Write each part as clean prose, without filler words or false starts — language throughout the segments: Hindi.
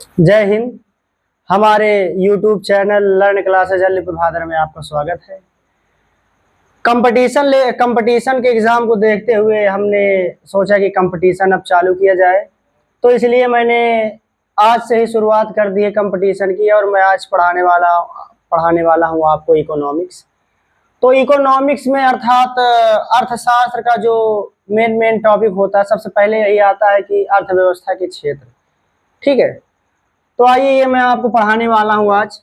जय हिंद। हमारे YouTube channel learn classes Alipur Bhadar में आपका स्वागत है। कंपटीशन के एग्ज़ाम को देखते हुए हमने सोचा कि कंपटीशन अब चालू किया जाए, तो इसलिए मैंने आज से ही शुरुआत कर दी है कंपटीशन की। और मैं आज पढ़ाने वाला हूँ आपको इकोनॉमिक्स। तो इकोनॉमिक्स में अर्थात अर्थशास्त्र का जो मेन टॉपिक होता है, सबसे पहले यही आता है कि अर्थव्यवस्था के क्षेत्र। ठीक है, तो आइए ये मैं आपको पढ़ाने वाला हूँ आज।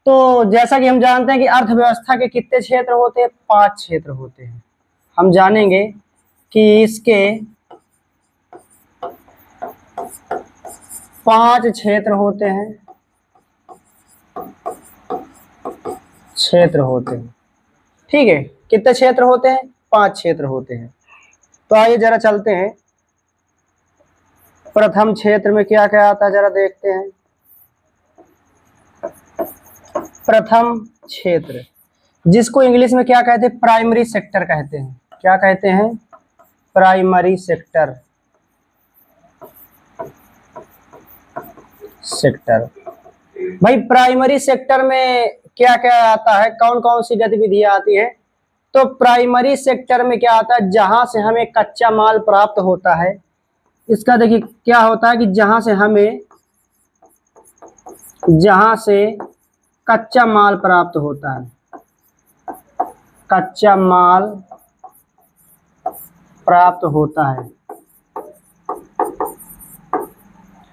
तो जैसा कि हम जानते हैं कि अर्थव्यवस्था के कितने क्षेत्र होते हैं, 5 क्षेत्र होते हैं। हम जानेंगे कि इसके 5 क्षेत्र होते हैं। ठीक है, कितने क्षेत्र होते हैं? 5 क्षेत्र होते हैं। तो आइए जरा चलते हैं, प्रथम क्षेत्र में क्या क्या आता है जरा देखते हैं। प्रथम क्षेत्र, जिसको इंग्लिश में क्या कहते हैं? प्राइमरी सेक्टर कहते हैं। क्या कहते हैं? Primary sector. भाई प्राइमरी सेक्टर में क्या क्या आता है, कौन कौन सी गतिविधियां आती है? तो प्राइमरी सेक्टर में क्या आता है? जहां से हमें कच्चा माल प्राप्त होता है। इसका देखिए क्या होता है कि जहां से कच्चा माल प्राप्त होता है। कच्चा माल प्राप्त होता है।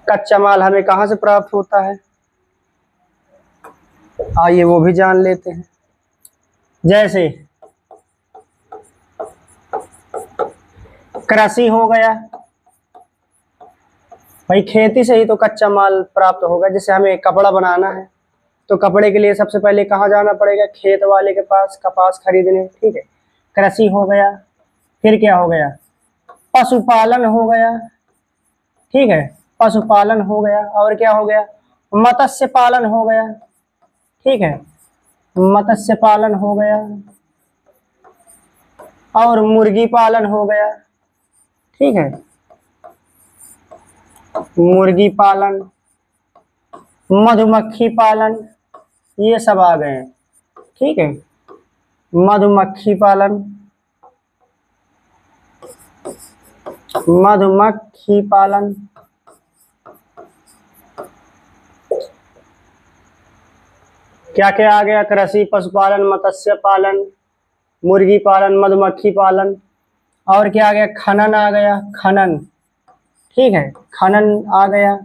कच्चा माल हमें कहां से प्राप्त होता है, आइए वो भी जान लेते हैं। जैसे कृषि हो गया, भाई खेती से ही तो कच्चा माल प्राप्त होगा। जैसे हमें कपड़ा बनाना है तो कपड़े के लिए सबसे पहले कहाँ जाना पड़ेगा? खेत वाले के पास, कपास खरीदने। ठीक है, कृषि हो गया। फिर क्या हो गया? पशुपालन हो गया। ठीक है, पशुपालन हो गया। और क्या हो गया? मत्स्य पालन हो गया। ठीक है, मत्स्य पालन हो गया। और मुर्गी पालन हो गया। ठीक है, मुर्गी पालन, मधुमक्खी पालन, ये सब आ गए। ठीक है, मधुमक्खी पालन, मधुमक्खी पालन। क्या क्या आ गया? कृषि, पशुपालन, मत्स्य पालन, मुर्गी पालन, मधुमक्खी पालन। और क्या आ गया? खनन आ गया, खनन। ठीक है, खनन आ गया।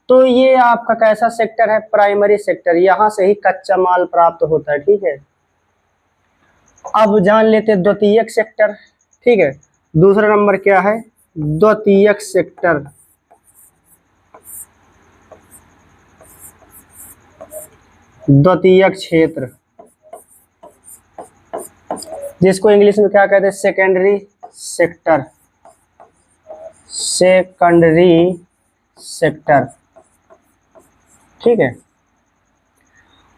तो ये आपका कैसा सेक्टर है? Primary sector. यहाँ से ही कच्चा माल प्राप्त होता है। ठीक है, अब जान लेते हैं द्वितीयक सेक्टर। ठीक है, दूसरा नंबर क्या है? द्वितीयक सेक्टर। द्वितीयक क्षेत्र, जिसको इंग्लिश में क्या कहते हैं? Secondary sector. Secondary sector. ठीक है,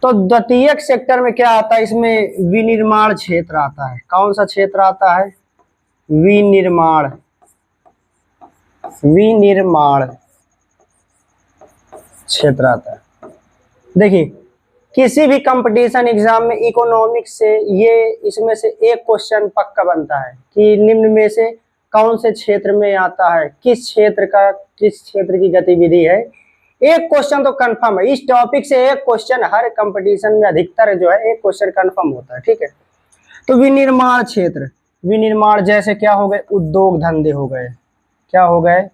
तो द्वितीयक सेक्टर में क्या आता है? इसमें विनिर्माण क्षेत्र आता है। कौन सा क्षेत्र आता है? विनिर्माण। विनिर्माण क्षेत्र आता है। देखिए, किसी भी कंपटीशन एग्जाम में इकोनॉमिक्स से इसमें से एक क्वेश्चन पक्का बनता है कि निम्न में से कौन से क्षेत्र में आता है, किस क्षेत्र की गतिविधि है। एक क्वेश्चन तो कंफर्म है, इस टॉपिक से एक क्वेश्चन हर कंपटीशन में अधिकतर जो है एक क्वेश्चन कंफर्म होता है। ठीक है, तो विनिर्माण क्षेत्र। विनिर्माण जैसे क्या हो गए? उद्योग धंधे हो गए। क्या हो गए?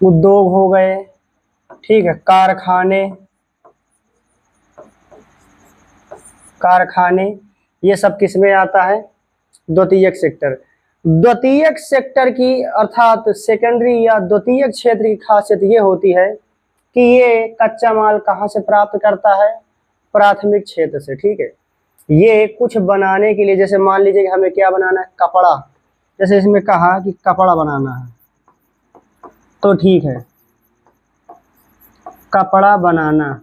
उद्योग हो गए। ठीक है, कारखाने, ये सब किस में आता है? द्वितीयक सेक्टर। द्वितीयक सेक्टर की अर्थात सेकेंडरी या द्वितीयक क्षेत्र की खासियत ये होती है कि ये कच्चा माल कहाँ से प्राप्त करता है? प्राथमिक क्षेत्र से। ठीक है, ये कुछ बनाने के लिए, जैसे मान लीजिए कि हमें क्या बनाना है? कपड़ा। जैसे इसमें कहा कि कपड़ा बनाना है, तो ठीक है, कपड़ा बनाना।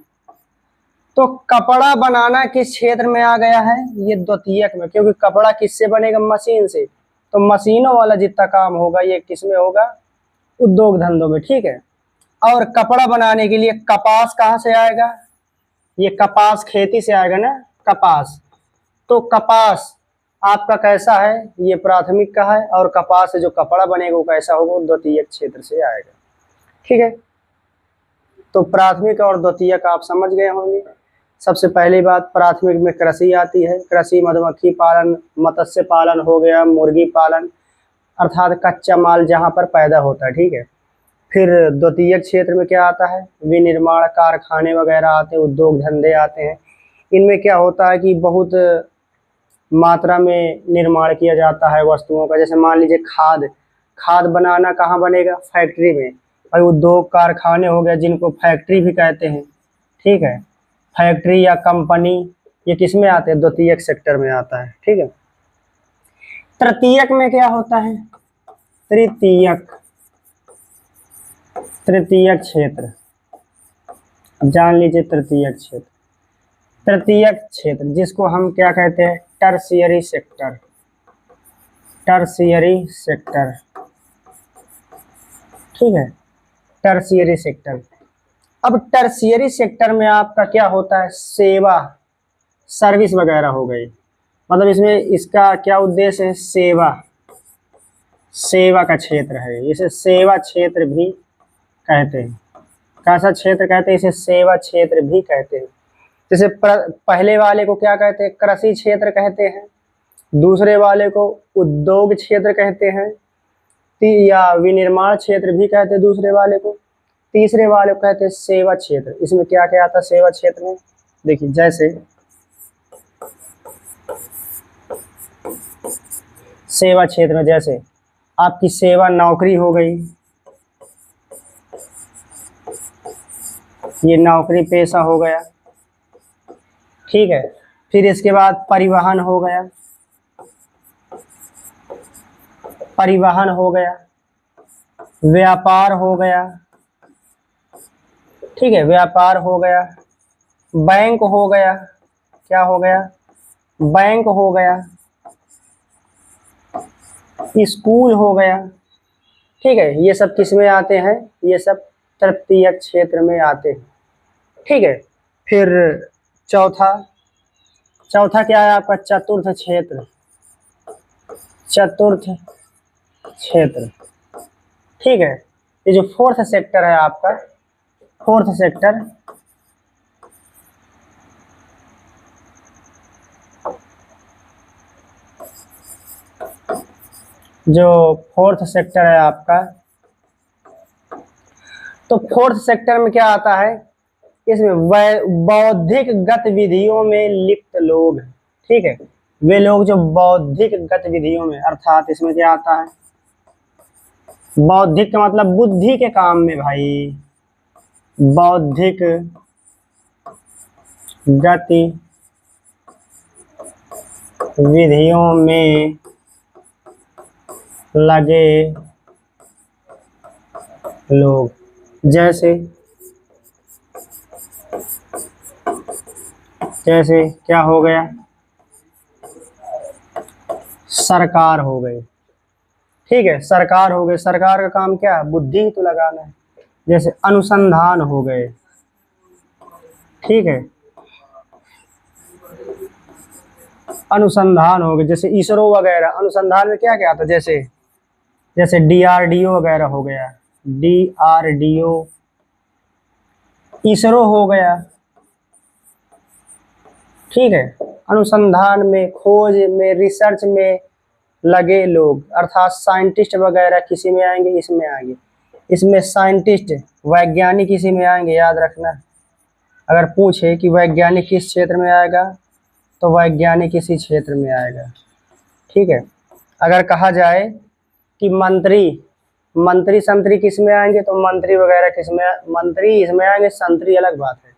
तो कपड़ा बनाना किस क्षेत्र में आ गया है? ये द्वितीयक में, क्योंकि कपड़ा किससे बनेगा? मशीन से। तो मशीनों वाला जितना काम होगा ये किस में होगा? उद्योग धंधों में, ठीक है। और कपड़ा बनाने के लिए कपास कहाँ से आएगा? ये कपास खेती से आएगा ना, कपास। तो कपास आपका कैसा है? ये प्राथमिक का है, और कपास से जो कपड़ा बनेगा वो कैसा होगा? वो द्वितीयक क्षेत्र से आएगा, ठीक है। तो प्राथमिक और द्वितीयक आप समझ गए होंगे। सबसे पहली बात, प्राथमिक में कृषि आती है। कृषि मधुमक्खी पालन, मत्स्य पालन हो गया, मुर्गी पालन, अर्थात कच्चा माल जहाँ पर पैदा होता है, ठीक है। फिर द्वितीयक क्षेत्र में क्या आता है? विनिर्माण कारखाने वगैरह आते हैं, उद्योग धंधे आते हैं। इनमें क्या होता है कि बहुत मात्रा में निर्माण किया जाता है वस्तुओं का। जैसे मान लीजिए खाद, खाद बनाना कहाँ बनेगा? फैक्ट्री में। भाई उद्योग कारखाने हो गया, जिनको फैक्ट्री भी कहते हैं, ठीक है। फैक्ट्री या कंपनी, ये किस में आते हैं? द्वितीयक सेक्टर में आता है, ठीक है। तृतीयक में क्या होता है? तृतीयक, तृतीयक क्षेत्र। अब जान लीजिए तृतीयक क्षेत्र। तृतीयक क्षेत्र जिसको हम क्या कहते हैं? टर्शियरी सेक्टर, टर्शियरी सेक्टर, ठीक है, टर्शियरी सेक्टर। अब टर्शियरी सेक्टर में आपका क्या होता है? सेवा, सर्विस वगैरह हो गई। मतलब इसमें इसका क्या उद्देश्य है? सेवा, सेवा का क्षेत्र है। इसे सेवा क्षेत्र भी कहते हैं। कैसा क्षेत्र कहते हैं? इसे सेवा क्षेत्र भी कहते हैं। जैसे पहले वाले को क्या कहते हैं? कृषि क्षेत्र कहते हैं। दूसरे वाले को उद्योग क्षेत्र कहते हैं, या विनिर्माण क्षेत्र भी कहते हैं दूसरे वाले को। तीसरे वाले को कहते हैं सेवा क्षेत्र। इसमें क्या क्या आता है सेवा क्षेत्र में? देखिए, जैसे सेवा क्षेत्र में जैसे आपकी सेवा नौकरी हो गई, ये नौकरी पेशा हो गया, ठीक है। फिर इसके बाद परिवहन हो गया, परिवहन हो गया, व्यापार हो गया, ठीक है, व्यापार हो गया, बैंक हो गया, क्या हो गया? बैंक हो गया, स्कूल हो गया, ठीक है। ये सब किस में आते हैं? ये सब तृतीयक क्षेत्र में आते हैं, ठीक है। फिर चौथा, चौथा क्या है आपका? चतुर्थ क्षेत्र, चतुर्थ क्षेत्र, ठीक है। ये जो फोर्थ सेक्टर है आपका, फोर्थ सेक्टर, जो फोर्थ सेक्टर है आपका, तो फोर्थ सेक्टर में क्या आता है? इसमें बौद्धिक गतिविधियों में लिप्त लोग, ठीक है। वे लोग जो बौद्धिक गतिविधियों में, अर्थात इसमें क्या आता है? बौद्धिक का मतलब बुद्धि के काम में भाई, बौद्धिक गतिविधियों में लगे लोग। जैसे जैसे क्या हो गया? सरकार हो गई, ठीक है, सरकार हो गई। सरकार का काम क्या है? बुद्धि तो लगाना है। जैसे अनुसंधान हो गए, ठीक है, अनुसंधान हो गए। जैसे इसरो वगैरह, अनुसंधान में क्या क्या आता है? जैसे जैसे DRDO वगैरह हो गया, DRDO, इसरो हो गया, ठीक है। अनुसंधान में, खोज में, रिसर्च में लगे लोग, अर्थात साइंटिस्ट वगैरह किसी में आएंगे? इसमें आएंगे। इसमें साइंटिस्ट, वैज्ञानिक इसी में आएंगे, याद रखना। अगर पूछे कि वैज्ञानिक किस क्षेत्र में आएगा, तो वैज्ञानिक इसी क्षेत्र में आएगा, ठीक है। अगर कहा जाए कि मंत्री, मंत्री संतरी किस में आएंगे, तो मंत्री वगैरह किस में? मंत्री इसमें आएंगे, संतरी अलग बात है।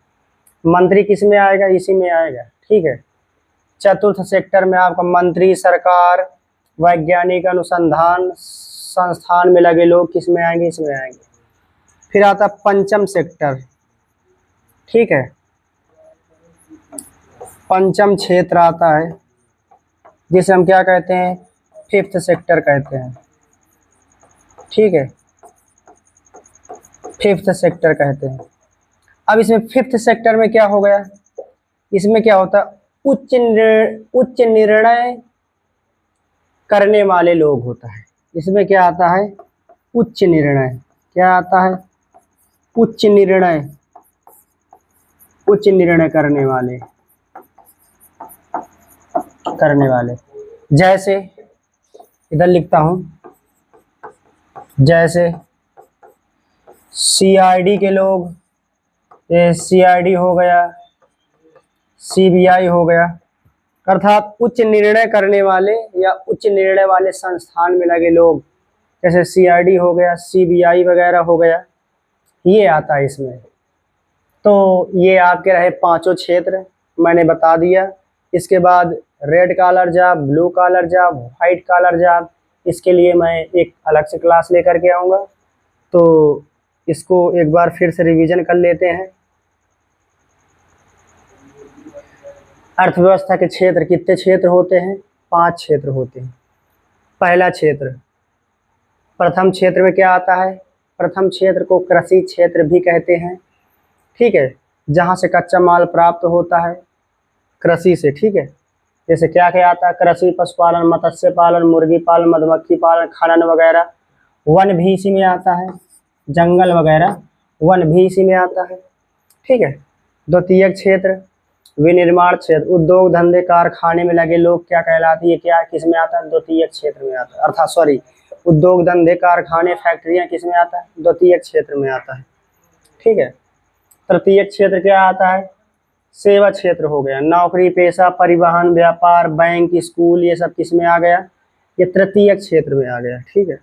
मंत्री किस में आएगा? इसी में आएगा, ठीक है। चतुर्थ सेक्टर में आपका मंत्री, सरकार, वैज्ञानिक, अनुसंधान संस्थान में लगे लोग किस में आएंगे? इसमें आएंगे। फिर आता पंचम सेक्टर, ठीक है, पंचम क्षेत्र आता है, जिसे हम क्या कहते हैं? फिफ्थ सेक्टर कहते हैं, ठीक है। फिफ्थ सेक्टर कहते हैं। अब इसमें फिफ्थ सेक्टर में क्या हो गया, इसमें क्या होता है, उच्च निर्णय करने वाले लोग होता है। इसमें क्या आता है, उच्च निर्णय, क्या आता है, उच्च निर्णय, उच्च निर्णय करने वाले। जैसे इधर लिखता हूं, जैसे सीआईडी के लोग, ये सीआईडी हो गया, सीबीआई हो गया, अर्थात उच्च निर्णय करने वाले या उच्च निर्णय वाले संस्थान में लगे लोग, जैसे सीआईडी हो गया, सीबीआई वगैरह हो गया, ये आता है इसमें। तो ये आपके रहे पांचों क्षेत्र, मैंने बता दिया। इसके बाद red collar job, blue collar job, white collar job, इसके लिए मैं एक अलग से क्लास लेकर के आऊँगा। तो इसको एक बार फिर से रिवीजन कर लेते हैं। अर्थव्यवस्था के क्षेत्र कितने क्षेत्र होते हैं, 5 क्षेत्र होते हैं। पहला क्षेत्र, प्रथम क्षेत्र में क्या आता है, प्रथम क्षेत्र को कृषि क्षेत्र भी कहते हैं, ठीक है, जहाँ से कच्चा माल प्राप्त होता है कृषि से, ठीक है। जैसे क्या क्या आता है, कृषि, पशुपालन, मत्स्य पालन, मुर्गी पालन, मधुमक्खी पालन, खनन वगैरह। वन भी इसी में आता है, जंगल वगैरह, वन भी इसी में आता है, ठीक है। द्वितीयक क्षेत्र, विनिर्माण क्षेत्र, उद्योग धंधे कारखाने में लगे लोग क्या कहलाते हैं, ये क्या किस में आता है, द्वितीयक क्षेत्र में आता है, अर्थात सॉरी, उद्योग धंधे कारखाने फैक्ट्रियां किस में आता है, द्वितीयक क्षेत्र में आता है, ठीक है। तृतीयक क्षेत्र क्या आता है, सेवा क्षेत्र हो गया, नौकरी पेशा, परिवहन, व्यापार, बैंक, स्कूल, ये सब किस में आ गया, ये तृतीयक क्षेत्र में आ गया, ठीक है।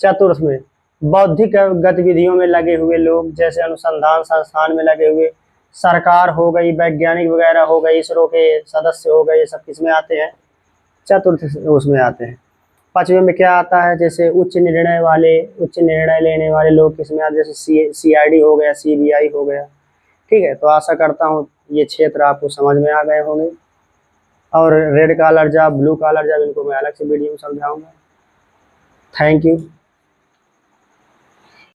चतुर्थ में बौद्धिक गतिविधियों में लगे हुए लोग, जैसे अनुसंधान संस्थान में लगे हुए, सरकार हो गई, वैज्ञानिक वगैरह हो गई, इसरो के सदस्य हो गए, ये सब किस में आते हैं, चतुर्थ उसमें आते हैं। पांचवें में क्या आता है, जैसे उच्च निर्णय लेने वाले लोग किस में आते हैं, जैसे सीआईडी हो गया, सीबीआई हो गया, ठीक है। तो आशा करता हूँ ये क्षेत्र आपको समझ में आ गए होंगे। और red collar job, blue collar job, इनको मैं अलग से वीडियो में समझाऊंगा। Thank you.